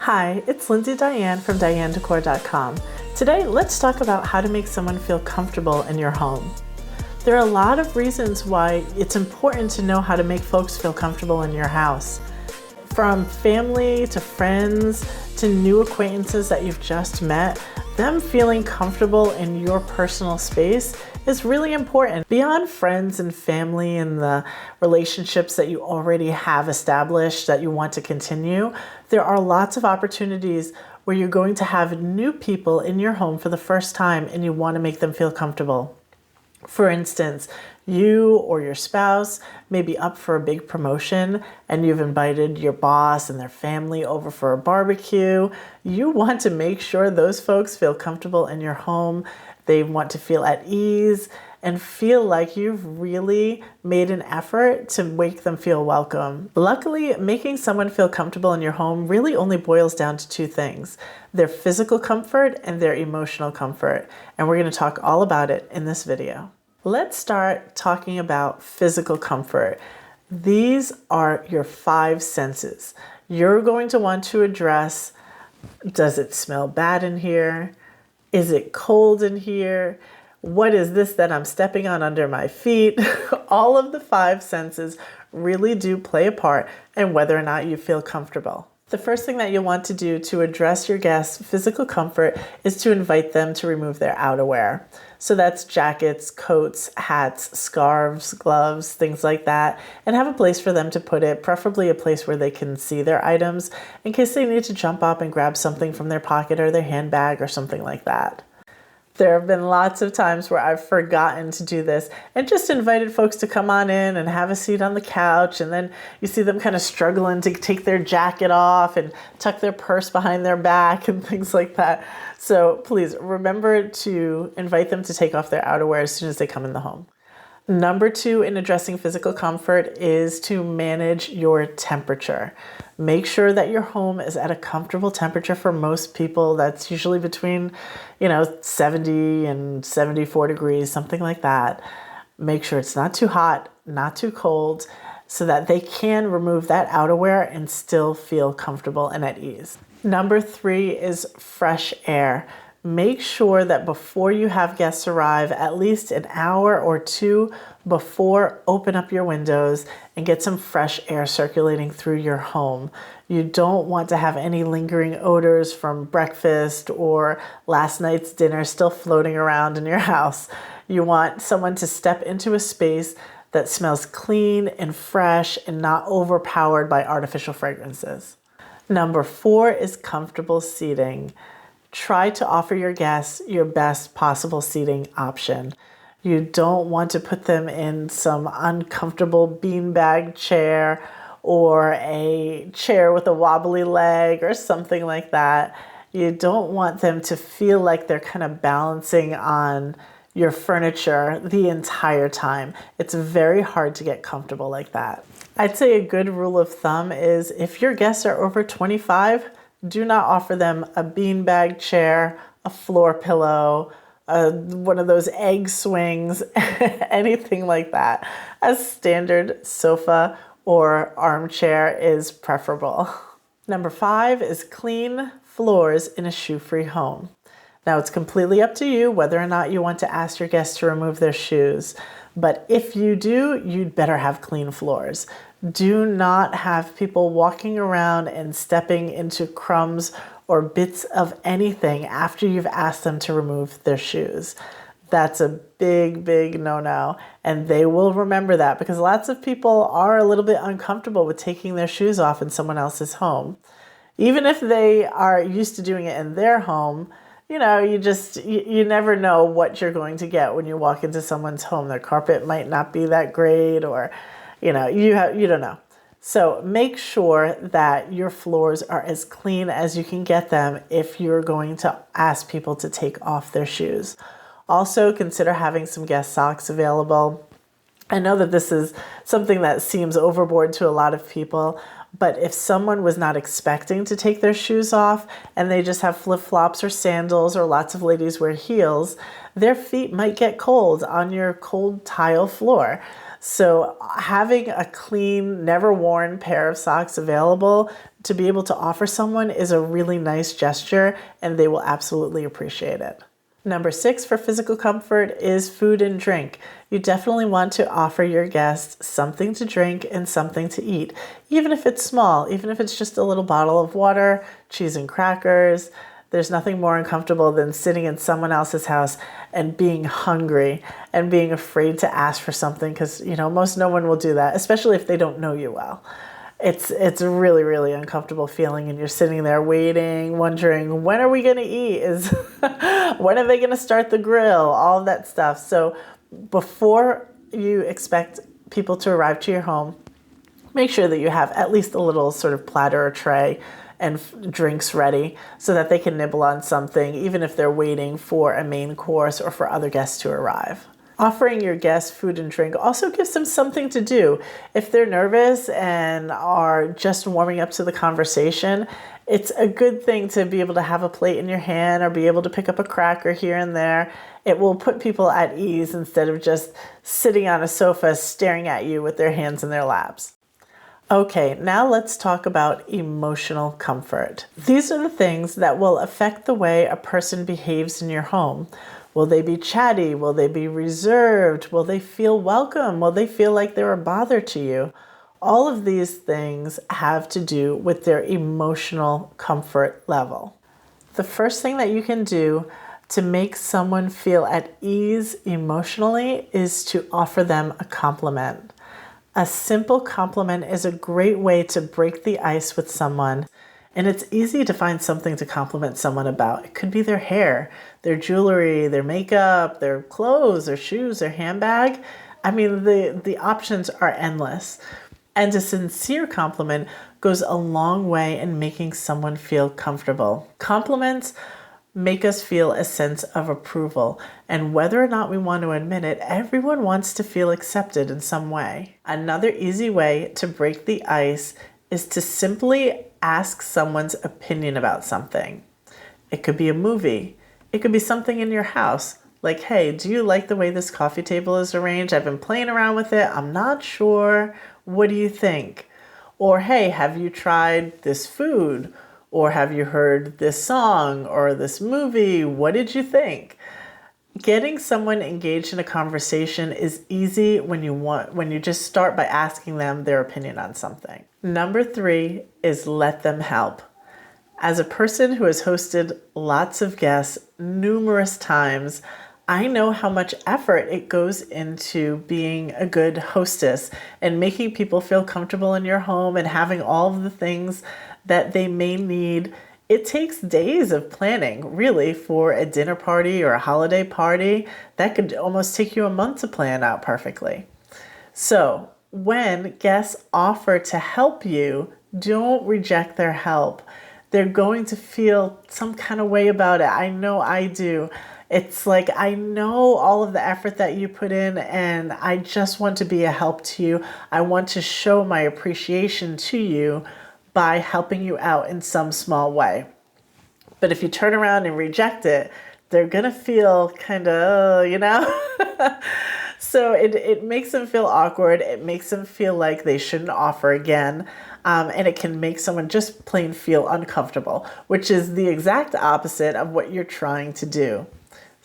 Hi, it's Lindsay Diane from DianeDecor.com. Today, let's talk about how to make someone feel comfortable in your home. There are a lot of reasons why it's important to know how to make folks feel comfortable in your house. From family to friends to new acquaintances that you've just met, them feeling comfortable in your personal space is really important. Beyond friends and family and the relationships that you already have established that you want to continue, there are lots of opportunities where you're going to have new people in your home for the first time and you want to make them feel comfortable. For instance, you or your spouse may be up for a big promotion and you've invited your boss and their family over for a barbecue. You want to make sure those folks feel comfortable in your home. They want to feel at ease and feel like you've really made an effort to make them feel welcome. Luckily, making someone feel comfortable in your home really only boils down to two things: their physical comfort and their emotional comfort. And we're going to talk all about it in this video. Let's start talking about physical comfort. These are your five senses. You're going to want to address, does it smell bad in here? Is it cold in here? What is this that I'm stepping on under my feet? All of the five senses really do play a part in whether or not you feel comfortable. The first thing that you'll want to do to address your guests' physical comfort is to invite them to remove their outerwear. So that's jackets, coats, hats, scarves, gloves, things like that, and have a place for them to put it, preferably a place where they can see their items in case they need to jump up and grab something from their pocket or their handbag or something like that. There have been lots of times where I've forgotten to do this and just invited folks to come on in and have a seat on the couch, and then you see them kind of struggling to take their jacket off and tuck their purse behind their back and things like that. So please remember to invite them to take off their outerwear as soon as they come in the home. Number two in addressing physical comfort is to manage your temperature. Make sure that your home is at a comfortable temperature for most people. That's usually between, 70 and 74 degrees, something like that. Make sure it's not too hot, not too cold, so that they can remove that outerwear and still feel comfortable and at ease. Number three is fresh air. Make sure that before you have guests arrive, at least an hour or two before, open up your windows and get some fresh air circulating through your home. You don't want to have any lingering odors from breakfast or last night's dinner still floating around in your house. You want someone to step into a space that smells clean and fresh and not overpowered by artificial fragrances. Number four is comfortable seating. Try to offer your guests your best possible seating option. You don't want to put them in some uncomfortable beanbag chair or a chair with a wobbly leg or something like that. You don't want them to feel like they're kind of balancing on your furniture the entire time. It's very hard to get comfortable like that. I'd say a good rule of thumb is if your guests are over 25, do not offer them a beanbag chair, a floor pillow, one of those egg swings, anything like that. A standard sofa or armchair is preferable. Number five is clean floors in a shoe-free home. Now, it's completely up to you whether or not you want to ask your guests to remove their shoes. But if you do, you'd better have clean floors. Do not have people walking around and stepping into crumbs or bits of anything after you've asked them to remove their shoes. That's a big, big no-no, and they will remember that because lots of people are a little bit uncomfortable with taking their shoes off in someone else's home. Even if they are used to doing it in their home, you never know what you're going to get when you walk into someone's home. Their carpet might not be that great, or you don't know. So make sure that your floors are as clean as you can get them if you're going to ask people to take off their shoes. Also, consider having some guest socks available. I know that this is something that seems overboard to a lot of people, but if someone was not expecting to take their shoes off and they just have flip-flops or sandals, or lots of ladies wear heels, their feet might get cold on your cold tile floor. So having a clean, never worn pair of socks available to be able to offer someone is a really nice gesture, and they will absolutely appreciate it. Number 6 for physical comfort is food and drink. You definitely want to offer your guests something to drink and something to eat, even if it's small, even if it's just a little bottle of water, cheese and crackers. There's nothing more uncomfortable than sitting in someone else's house and being hungry and being afraid to ask for something because, most no one will do that, especially if they don't know you well. It's a really, really uncomfortable feeling, and you're sitting there waiting, wondering, when are we going to eat? When are they going to start the grill? All of that stuff. So before you expect people to arrive to your home, make sure that you have at least a little sort of platter or tray and drinks ready so that they can nibble on something, even if they're waiting for a main course or for other guests to arrive. Offering your guests food and drink also gives them something to do. If they're nervous and are just warming up to the conversation, it's a good thing to be able to have a plate in your hand or be able to pick up a cracker here and there. It will put people at ease instead of just sitting on a sofa staring at you with their hands in their laps. Okay, now let's talk about emotional comfort. These are the things that will affect the way a person behaves in your home. Will they be chatty? Will they be reserved? Will they feel welcome? Will they feel like they're a bother to you? All of these things have to do with their emotional comfort level. The first thing that you can do to make someone feel at ease emotionally is to offer them a compliment. A simple compliment is a great way to break the ice with someone, and it's easy to find something to compliment someone about. It could be their hair, their jewelry, their makeup, their clothes, their shoes, their handbag. I mean, the options are endless. And a sincere compliment goes a long way in making someone feel comfortable. Compliments make us feel a sense of approval, and whether or not we want to admit it, everyone wants to feel accepted in some way. Another easy way to break the ice is to simply ask someone's opinion about something. It could be a movie. It could be something in your house. Like, hey, do you like the way this coffee table is arranged? I've been playing around with it. I'm not sure. What do you think? Or, hey, have you tried this food? Or have you heard this song or this movie? What did you think? Getting someone engaged in a conversation is easy when you just start by asking them their opinion on something. Number 3 is let them help. As a person who has hosted lots of guests numerous times, I know how much effort it goes into being a good hostess and making people feel comfortable in your home and having all of the things that they may need. It takes days of planning, really, for a dinner party or a holiday party. That could almost take you a month to plan out perfectly. So when guests offer to help you, don't reject their help. They're going to feel some kind of way about it. I know I do. It's like, I know all of the effort that you put in, and I just want to be a help to you. I want to show my appreciation to you by helping you out in some small way. But if you turn around and reject it, they're going to feel kind of, So it makes them feel awkward. It makes them feel like they shouldn't offer again. And it can make someone just plain feel uncomfortable, which is the exact opposite of what you're trying to do.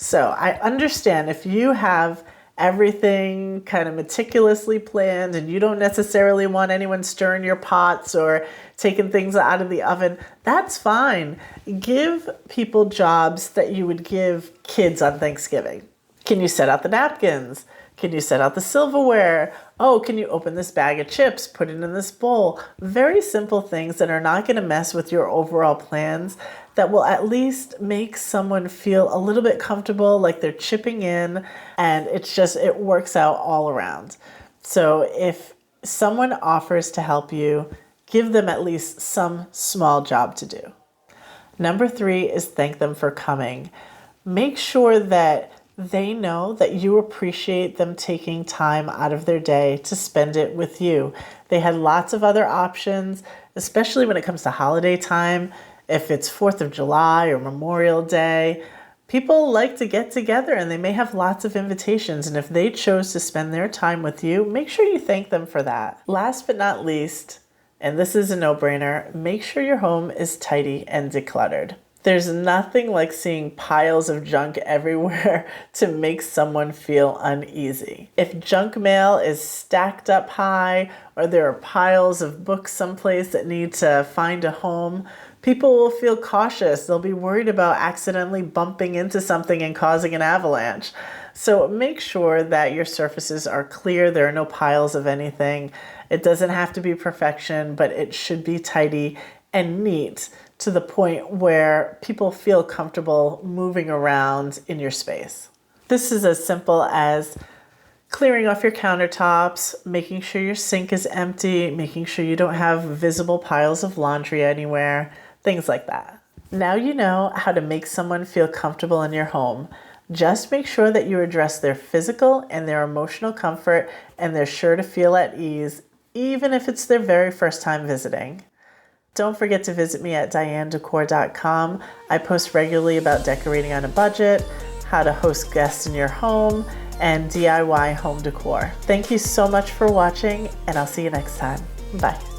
So I understand if you have everything kind of meticulously planned and you don't necessarily want anyone stirring your pots or taking things out of the oven, that's fine. Give people jobs that you would give kids on Thanksgiving. Can you set out the napkins? Can you set out the silverware? Oh, can you open this bag of chips, put it in this bowl? Very simple things that are not going to mess with your overall plans, that will at least make someone feel a little bit comfortable, like they're chipping in, and it works out all around. So if someone offers to help you, give them at least some small job to do. Number 3 is thank them for coming. Make sure that they know that you appreciate them taking time out of their day to spend it with you. They had lots of other options, especially when it comes to holiday time. If it's 4th of July or Memorial Day, People like to get together and they may have lots of invitations, and if they chose to spend their time with you, make sure you thank them for that. Last but not least, and this is a no-brainer, make sure your home is tidy and decluttered. There's nothing like seeing piles of junk everywhere to make someone feel uneasy. If junk mail is stacked up high, or there are piles of books someplace that need to find a home, people will feel cautious. They'll be worried about accidentally bumping into something and causing an avalanche. So make sure that your surfaces are clear. There are no piles of anything. It doesn't have to be perfection, but it should be tidy and neat to the point where people feel comfortable moving around in your space. This is as simple as clearing off your countertops, making sure your sink is empty, making sure you don't have visible piles of laundry anywhere, things like that. Now you know how to make someone feel comfortable in your home. Just make sure that you address their physical and their emotional comfort, and they're sure to feel at ease, even if it's their very first time visiting. Don't forget to visit me at DeCor.com. I post regularly about decorating on a budget, how to host guests in your home, and DIY home decor. Thank you so much for watching, and I'll see you next time. Bye.